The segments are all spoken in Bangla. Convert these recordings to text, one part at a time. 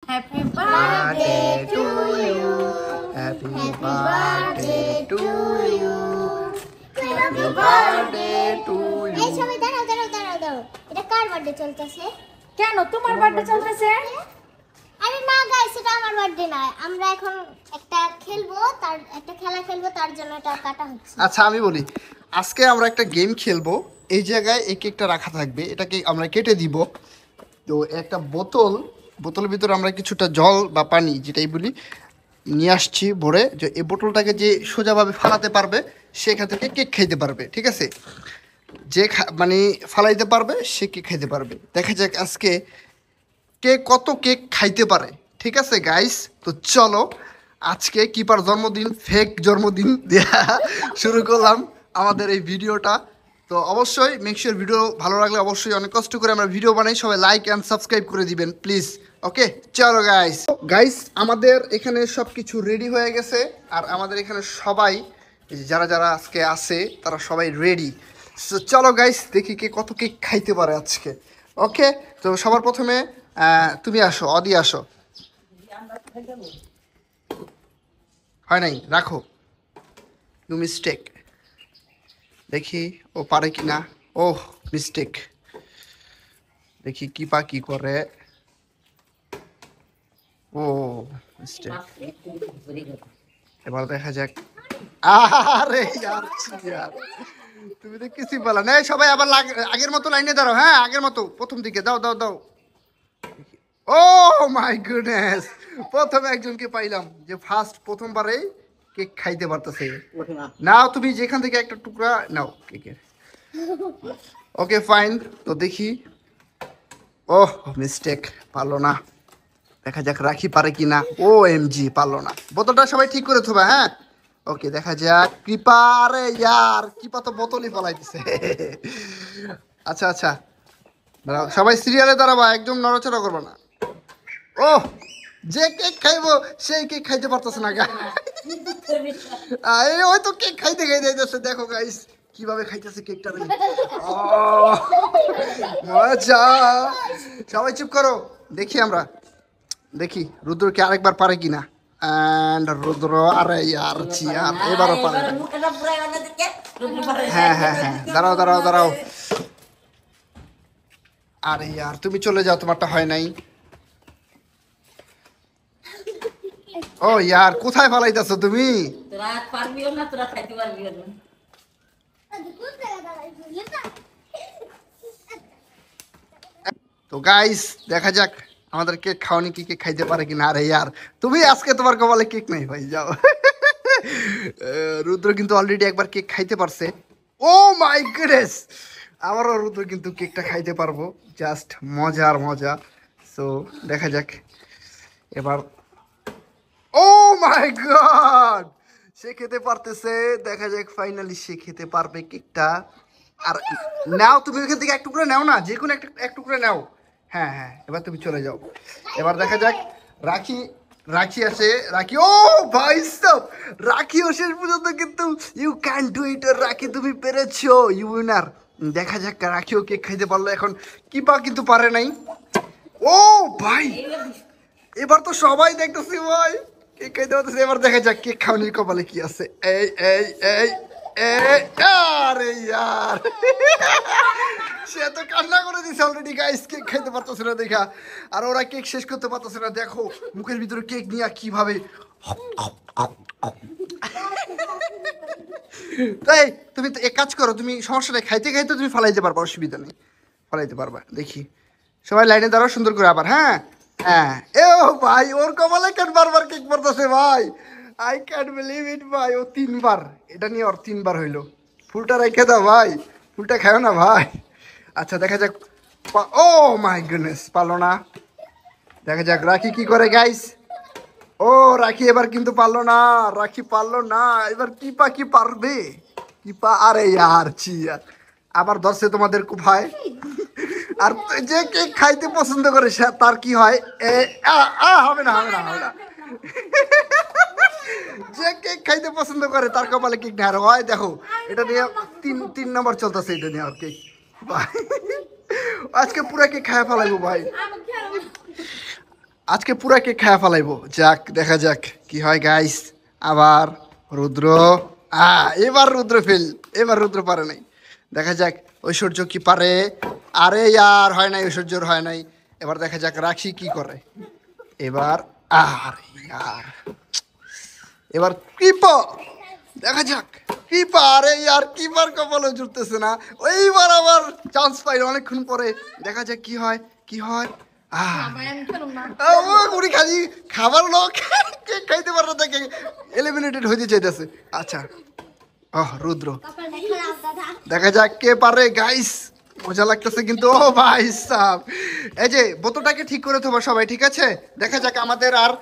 Happy birthday to you. Happy birthday to you. Happy birthday to এই you. সবাই দাঁড়াও। এটা কার বার্থডে চলতেছে? কেন তোমার বার্থডে চলতেছে? আরে না গাইস, এটা আমার বার্থডে না। আমরা এখন একটা খেলা খেলবো, তার জন্য এটা কাটা হচ্ছে। আচ্ছা আমি বলি, আজকে আমরা একটা গেম খেলবো। এই জায়গায় এই কেকটা রাখা থাকবে, এটাকে আমরা কেটে দিব। তো একটা বোতলের ভিতরে আমরা কিছুটা জল বা পানি যেটাই বলি নিয়ে আসছি ভরে, যে এই বোতলটাকে যে সোজাভাবে ফালাতে পারবে সেখান থেকে কেক খাইতে পারবে, ঠিক আছে? যে মানে ফালাইতে পারবে সে কেক খাইতে পারবে। দেখা যাক আজকে কে কত কেক খাইতে পারে, ঠিক আছে গাইস? তো চলো, আজকে কিপার জন্মদিন, ফেক জন্মদিন দেয়া শুরু করলাম আমাদের এই ভিডিওটা। তো অবশ্যই মেকশিওর ভিডিও ভালো লাগলে অবশ্যই, অনেক কষ্ট করে আমরা ভিডিও বানাই, সবাই লাইক অ্যান্ড সাবস্ক্রাইব করে দিবেন প্লিজ। ওকে চলো গাইস আমাদের এখানে সব কিছু রেডি হয়ে গেছে। আর আমাদের এখানে সবাই এই যে যারা যারা আজকে আছে তারা সবাই রেডি। সো চলো গাইস, দেখি কে কত কেক খাইতে পারে আজকে। ওকে, তো সবার প্রথমে তুমি আসো, অদি আসো। হয় নাই, রাখো, ইউ মিস্টেক। দেখি ও পারে কি না। ওহ মিস্টেক। দেখি কি করে। ও মিস্টেক। এবার দেখা যাক। আরে ইয়ার তুমি তো কিছুই বলা না। সবাই আবার আগের মতো লাইনে দাঁড়াও। হ্যাঁ আগের মতো প্রথম দিকে দাও দাও দাও। ও মাই গুডনেস, প্রথম একজনকে পাইলাম যে প্রথমবারেই কেক খাইতে পারতেছে। নাও তুমি যেখান থেকে একটা টুকরা নাও কেকের। ওকে ফাইন, তো দেখি। ওহ মিস্টেক, পারলো না। দেখা যাক রাখি পারে কিনা। ও এমজি, পারলো না। বোতলটা সবাই ঠিক করে থবা, হ্যাঁ? ওকে দেখা যাক। কৃপা, আরে ইয়ার কৃপা তো বোতলই ফলাই দিছে। আচ্ছা আচ্ছা, দাঁড়াও সবাই সিরিয়ালে দাঁড়াবা, একদম নড়াচড়া করবা না। ও, যে কেক খাইবো সেই কেক খাইতে পারতেছে না গা। ওই তো কেক খাইতে যাইতেছে, দেখো গাইস কিভাবে খাইতেছে কেকটা। মজা। সবাই চুপ করো, দেখি আমরা দেখি রুদ্রকে আরেকবার পারে কিনা। এন্ড রুদ্র, আরে ইয়ার চিয়ার এবারও পারে না। হ্যাঁ হ্যাঁ হ্যাঁ, দাঁড়াও। আরে ইয়ার তুমি চলে যাও, তোমারটা হয় নাই। ও ইয়ার, কোথায় ফালাইতেছো তুমি? তো গাইস দেখা যাক আমাদের কেক খাওয়ানি কি কেক খাইতে পারে কিনা। আরে ইয়ার তুমি আজকে তোমার কপালে কেক নাই ভাই, যাও। রুদ্র কিন্তু অলরেডি একবার কেক খাইতে পারছে। ও মাই গডনেস, আমারও রুদ্র কিন্তু কেকটা খাইতে পারবো। জাস্ট মজা। সো দেখা যাক এবার। ও মাই গড, সে খেতে পারতেছে। দেখা যাক ফাইনালি সে খেতে পারবে কেকটা। আর নাও তুমি ওইখান থেকে এক টুকরা নাও না, যে কোনো এক টুকরা নাও। হ্যাঁ হ্যাঁ, এবার তুমি চলে যাও। এবার দেখা যাক রাখি আছে। রাখি, ও ভাই সব, রাখিও শেষ পর্যন্ত কিন্তু ইউ ক্যান ডু ইট। রাখি তুমি পেরেছো, ইউ উইনার। দেখা যাক রাখিও কেক খাইতে পারলো। এখন কিপা কিন্তু পারে নাই। ও ভাই, এবার তো সবাই দেখতেছি ভাই কেক খাইতে পারতেছে। এবার দেখা যাক কেক খাওয়ানির কপালে কি আছে। এই আরে ইয়ার, সে তো কান্না করে দিছে অলরেডি গাইস, কেক খাইতে পারতেছে না দেখা। আর ওরা কেক শেষ করতে পারতেছে না, দেখো মুখের ভিতরে কেক নিয়ে কিভাবে। তাই তুমি তো এক কাজ করো, তুমি সমস্যা নেই, খাইতে তুমি ফালাইতে পারবা, অসুবিধা নেই, ফালাইতে পারবা। দেখি সবাই লাইনে দাঁড়াও সুন্দর করে আবার। হ্যাঁ হ্যাঁ, এ ও ভাই ওর কপালে কেন বারবার কেক পড়তেছে ভাই। আই ক্যান্ট বিলিভ ইট ভাই, ও তিনবার, এটা নিয়ে ওর তিনবার হইলো। ফুলটা রেখে দাও ভাই, ফুলটা খাও না ভাই। আচ্ছা দেখা যাক। ও মাই গুডনেস, পারলো না। দেখা যাক রাখি কি করে গাইস। ও রাখি এবার কিন্তু পারলো না, রাখি পারলো না। এবার কি পারবে কিপা। আরে ইয়ার চিয়ার, আবার ধরছে তোমাদের ভাই। আর যে কেক খাইতে পছন্দ করে সে তার কি হয়। হবে না। যে কেক খাইতে পছন্দ করে তার কপালে কেক না হয়। দেখো এটা নিয়ে তিন নম্বর চলতেছে, এটা নিয়ে আর কেক ভাই। আজকে পুরা কেক খায় ফেলাইবো ভাই। আজকে পুরা কেক খায়া ফেলাইবো। যাক দেখা যাক কি হয় গাইস। আবার রুদ্র এবার রুদ্র ফেল, এবার রুদ্র পারে নাই। দেখা যাক ঐশ্বর্য কি পারে। আরে ইয়ার হয় নাই, ঐশ্বর্যর হয় নাই। এবার দেখা যাক রাখি কি করে। এবার আরে ইয়ার, এবার কৃপা দেখা যাক কৃপা। আরে ইয়ার কিপার কপালে জুটতেছে না। ওইবার আবার চান্স পাই অনেকক্ষণ পরে। দেখা যাক কি হয় কি হয়। উনি খালি খাবার লোক কেক খাইতে পারে না, দেখে এলিমিনেটেড হইতে চাইতেছে। আচ্ছা রুদ্র দেখা যাক কে পারে গাইস। মজা লাগতেছে কিন্তু। ও ভাই সাব, এই যে বোতলটাকে ঠিক করে দেবো সবাই, ঠিক আছে? দেখা যাক আমাদের আর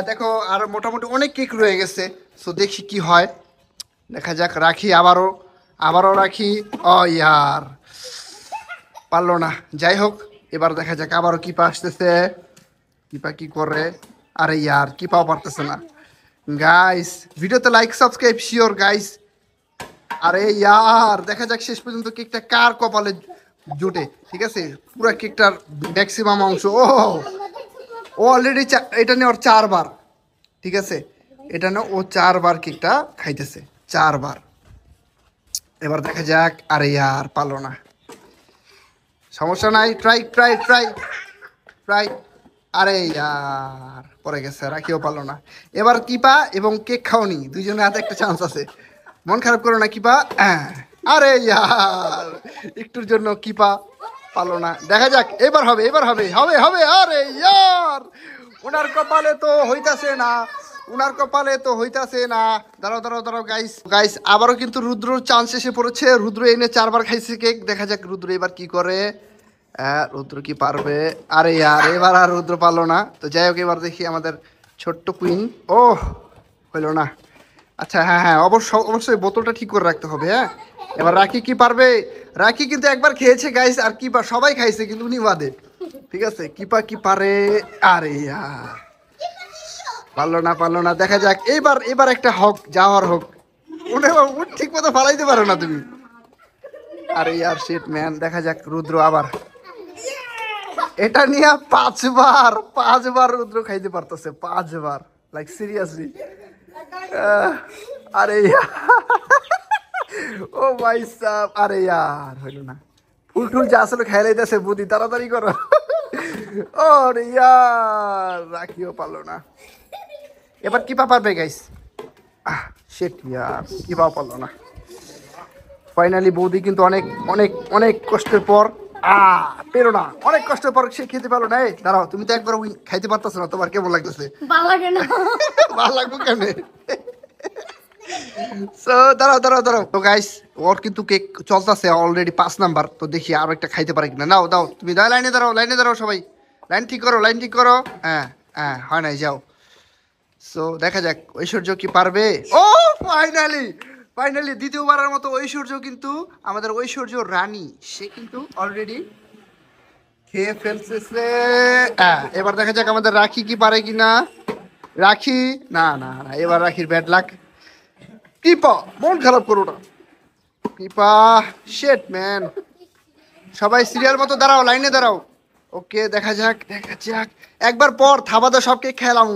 দেখো আর মোটামুটি অনেক কেক রয়ে গেছে। সো দেখি কি হয়, দেখা যাক। রাখি আবারও রাখি। ও ইয়ার পারলো না। যাই হোক এবার দেখা যাক আবারও কিপা আসতেছে। কিপা কি করে? আরে ইয়ার কিপাও পারতেছে না গাইস। ভিডিওতে লাইক সাবস্ক্রাইব শিওর গাইস। আরে ইয়ার দেখা যাক শেষ পর্যন্ত কেকটা কার কপালে জুটে, ঠিক আছে? পুরো কেকটার ম্যাক্সিমাম অংশ। ও অলরেডি এটা নিয়ে ওর 4 বার, ঠিক আছে? এটা নিয়ে ও 4 বার কেকটা খাইতেছে, 4 বার। এবার দেখা যাক। আরে ইয়ার পারলো না, সমস্যা নাই, ট্রাই ট্রাই ট্রাই ট্রাই। আরে ইয়ার পরে গেছে, রাখিও পারলো না। এবার কিপা এবং কেক খাওনি দুইজনের হাতে একটা চান্স আছে। মন খারাপ করো না কিপা। আরে ইয়ার একটুর জন্য কিপা পারলো না। দেখা যাক এবার হবে, এবার হবে হবে হবে। আরে ইয়ার ওনার কপালে তো হইতাছে না, উনার কপালে তো হইতাছে না। দাঁড়াও দাঁড়াও দাঁড়াও গাইস গাইস, আবারও কিন্তু রুদ্রর চান্স এসে পড়েছে। রুদ্র এনে 4 বার খাইছে কেক। দেখা যাক রুদ্র এবার কি করে। রুদ্র কি পারবে? আরে ইয়ার এবার আর রুদ্র পারলো না। তো যাই হোক এবার দেখি আমাদের ছোট্ট কুইন। ও হইলো না। আচ্ছা হ্যাঁ অবশ্যই বোতলটা ঠিক করে রাখতে হবে। হ্যাঁ এবার রাখি কি পারবে? রাখি কিন্তু একবার খেয়েছে গাইস, আর কিপা সবাই খাইছে কিন্তু উনি বাদে, ঠিক আছে? কিপা কি পারে? আরে ইয়ার পারলো না। দেখা যাক এবার একটা হোক, যাওয়ার হোক। ঠিক মতো ফালাইতে পারো না তুমি। আরে ইয়ার শিট ম্যান। দেখা যাক রুদ্র আবার এটা নিয়ে 5 বার রুদ্র খাইতে পারতেছে, 5 বার। Like seriously. আরে ও ভাই সাহ, আরে ইয়ার হইল না। ফুল যা আসলে খেয়ে লাইতেছে বুদ্ধি, তাড়াতাড়ি করো। ও ইয়ার রাখিও পারলো না। এবার কিপা পারবে গাইস? শিট ইয়ার কিপাও পারলো না। ফাইনালি বৌদি কিন্তু অনেক অনেক অনেক কষ্টের পর পেরো না, অনেক কষ্টের পর সে খেতে পারলো না। এই দাঁড়াও, তুমি তো একবার খাইতে পারতেছো না, তোমার কেমন লাগতেছে? ভালো লাগবে কেন? দাঁড়াও। তো গাইস ওর কিন্তু কেক চলতেছে অলরেডি 5 নাম্বার। তো দেখি আরো একটা খাইতে পারে কিনা। দাও তুমি লাইনে দাঁড়াও সবাই। লাইন ঠিক করো। হ্যাঁ হয় নাই, যাও। সো দেখা যাক ঐশ্বর্য কি পারবে। ও ফাইনালি দ্বিতীয়বারের মতো ঐশ্বর্য কিন্তু আমাদের ঐশ্বর্য রানী, সে কিন্তু অলরেডি খেয়ে ফেলছে। এবার দেখা যাক আমাদের রাখি কি পারে কিনা। রাখি না, এবার রাখির ব্যাড লাক। কিপা মন খারাপ করো না কিপা। Shit man. সবাই সিরিয়াল মতো দাঁড়াও, লাইনে দাঁড়াও। ওকে দেখা যাক একবার পর থাবা তো সব কেক খেলাম।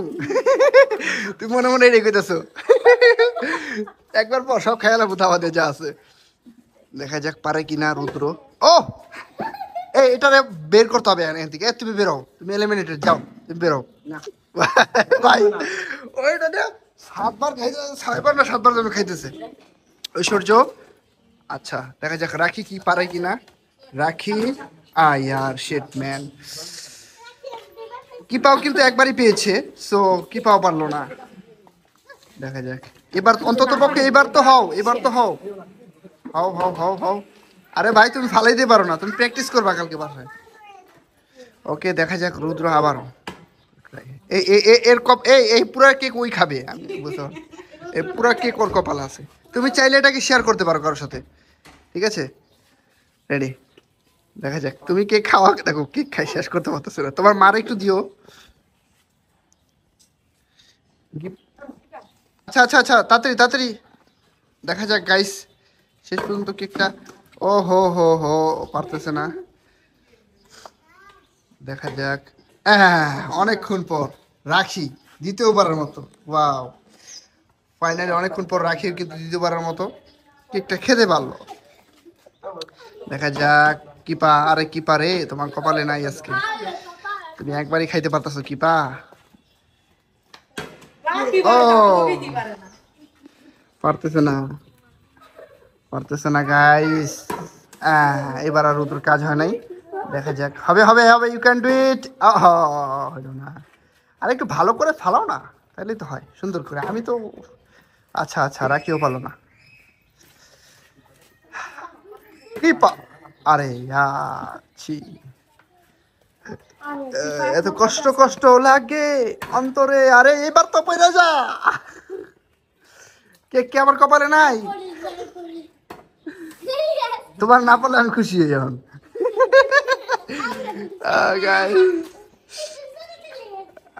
তুমি মনে মনে রেখে দিতেছো। একবার পর সব খেয়ালাম থাবা দিয়ে যা আছে। দেখা যাক পারে কিনা রুদ্র। ও এটারে বের করতে হবে এখান থেকে। তুমি বেরো, তুমি এলিমিনেটেড, যাও তুমি বেরো। ভাই ওইটা 7 বার খাইতে, 7 বার জন্য খাইতেছে ঐশ্বর্য। আচ্ছা দেখা যাক রাখি কি পারে কিনা। রাখি ইয়ার শিট ম্যান। কিপাও কিন্তু একবারই পেয়েছে, সো কিপাও পারলো না। দেখা যাক এবার অন্তত পক্ষে এবার তো হও। আরে ভাই তুমি ফালাই দিতে পারো না, তুমি প্র্যাকটিস করবা কালকে বাসায়। ওকে দেখা যাক রুদ্র আবার। এই পুরা কেক ওই খাবে, আমি বুঝতে পারছি। এই পুরা কেক ওর কপাল আছে। তুমি চাইলে এটাকে শেয়ার করতে পারো কারোর সাথে, ঠিক আছে? রেডি? দেখা যাক তুমি কেক খাওয়া। দেখো কেক খাই শেষ করতে পারতেছো না, তোমার মার একটু দিও। আচ্ছা তাড়াতাড়ি। দেখা যাক গাইস শেষ পর্যন্ত কেকটা। ও হো পারতেছে না। দেখা যাক হ্যাঁ, অনেকক্ষণ পর রাখি দ্বিতীয়বারের মতো, ওয়াও, ফাইনালি অনেকক্ষণ পর রাখি কিন্তু দ্বিতীয়বারের মতো কেকটা খেতে পারলো। দেখা যাক কিপা, আরে কিপা রে, তোমার কপালে নাই আজকে, তুমি একবারই খাইতে পারতেছো কিপা। ও পারতেছে না, পারতেছে না গাইস। এবার আর রুদ্র কাজ হয় নাই, দেখা যাক, হবে হবে হবে, ইউ ক্যান ডু ইট। হলো না, আর একটু ভালো করে ফালাও না, তাহলেই তো হয় সুন্দর করে। আমি তো আচ্ছা আচ্ছা, রাখিও পালো না কৃপা। আরে ছি, এত কষ্ট কষ্ট লাগে অন্তরে। আরে এবার তো পড়ে যা, কেক কি আমার কপালে নাই? তোমার না পারলে আমি খুশি হই এখন।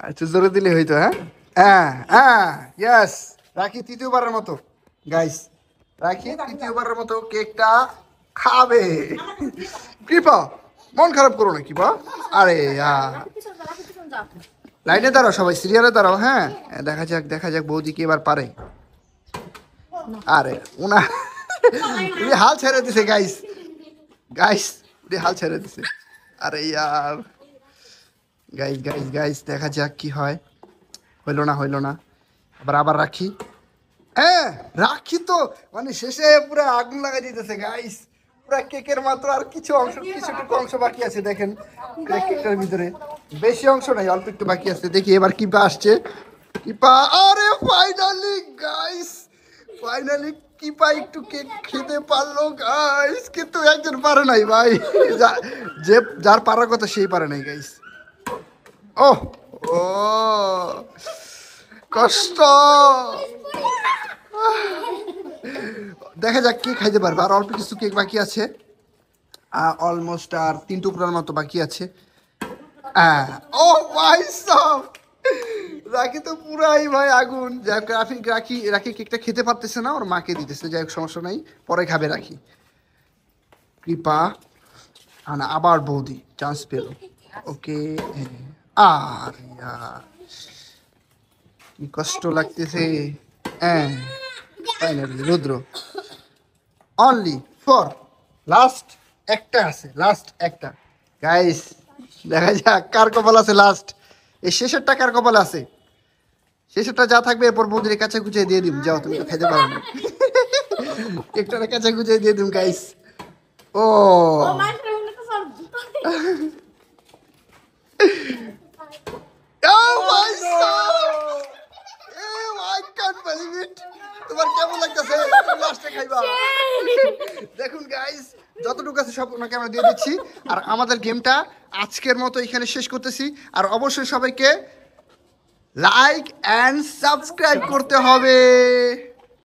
আচ্ছা, জোরে দিলে হইতো। হ্যাঁ হ্যাঁ হ্যাঁ, ইয়েস, রাখি তৃতীয়বারের মতো গাইস, রাখি তৃতীয়বারের মতো কেকটা খাবে। কৃপা মন খারাপ করো না কৃপা। আরে লাইনে দাঁড়াও সবাই, সিরিয়ালে দাঁড়াও। হ্যাঁ, দেখা যাক দেখা যাক বৌদি কি এবার পারে। আরে উনা উনি হাল ছেড়ে দিছে গাইস, গাইস উনি হাল ছেড়ে দিছে। আরে ইয়ার, গাইস গাইস গাইস, দেখা যাক কি হয়। হইলো না হইলো না, আবার আবার রাখি। হ্যাঁ রাখি তো মানে শেষে পুরো আগুন লাগাই দিতেছে গাইস, পুরো কেকের মাত্র আর কিছু অংশ, কিছুটুকু অংশ বাকি আছে। দেখেন কেকটার ভিতরে বেশি অংশ নাই, অল্প একটু বাকি আছে। দেখি এবার কিপা আসছে, কিপা। আরে ফাইনালি গাইস, ফাইনালি কিপা একটু কেক খেতে পারলো গাইস, কিন্তু একজন পারে নাই ভাই, যে যার পারার কথা সেই পারে নাই গাইস। ও ও কষ্ট। দেখা যাক কি খাইতে পারবে, আর অল্প কিছু কেক বাকি আছে, অলমোস্ট আর 3 টুকরার মতো বাকি আছে। ও ভাই সব, রাখি তো পুরাই ভাই আগুন। যাই হোক, রাখি রাখি কেকটা খেতে পারতেছে না, ওর মাকে দিতেছে। যাই হোক সমস্যা নাই, পরে খাবে রাখি। কৃপা না, আবার বৌদি চান্স পেল। ওকে, আর কি কষ্ট লাগতেছে। Finally Rudra only for last একটা আছে, লাস্ট একটা গাইস, দেখা যাক কার কপাল আছে লাস্ট। এই শেষেরটা কার কপাল আছে, শেষেরটা যা থাকবে এরপর বৌদির কাছে গুছিয়ে দিয়ে দিম। যাও, তুমি তো খেতে পারো না, একটা কাছে গুছিয়ে দিয়ে দিম guys. Oh Oh my God! I can't believe it! তোমার কেমন লাগতেছে? লাস্টে খাইবা। দেখুন গাইস, যতটুকু আছে সব ওনাকে আমরা দিয়ে দিচ্ছি। আর আমাদের গেমটা আজকের মতো এখানে শেষ করতেছি। আর অবশ্যই সবাইকে লাইক অ্যান্ড সাবস্ক্রাইব করতে হবে।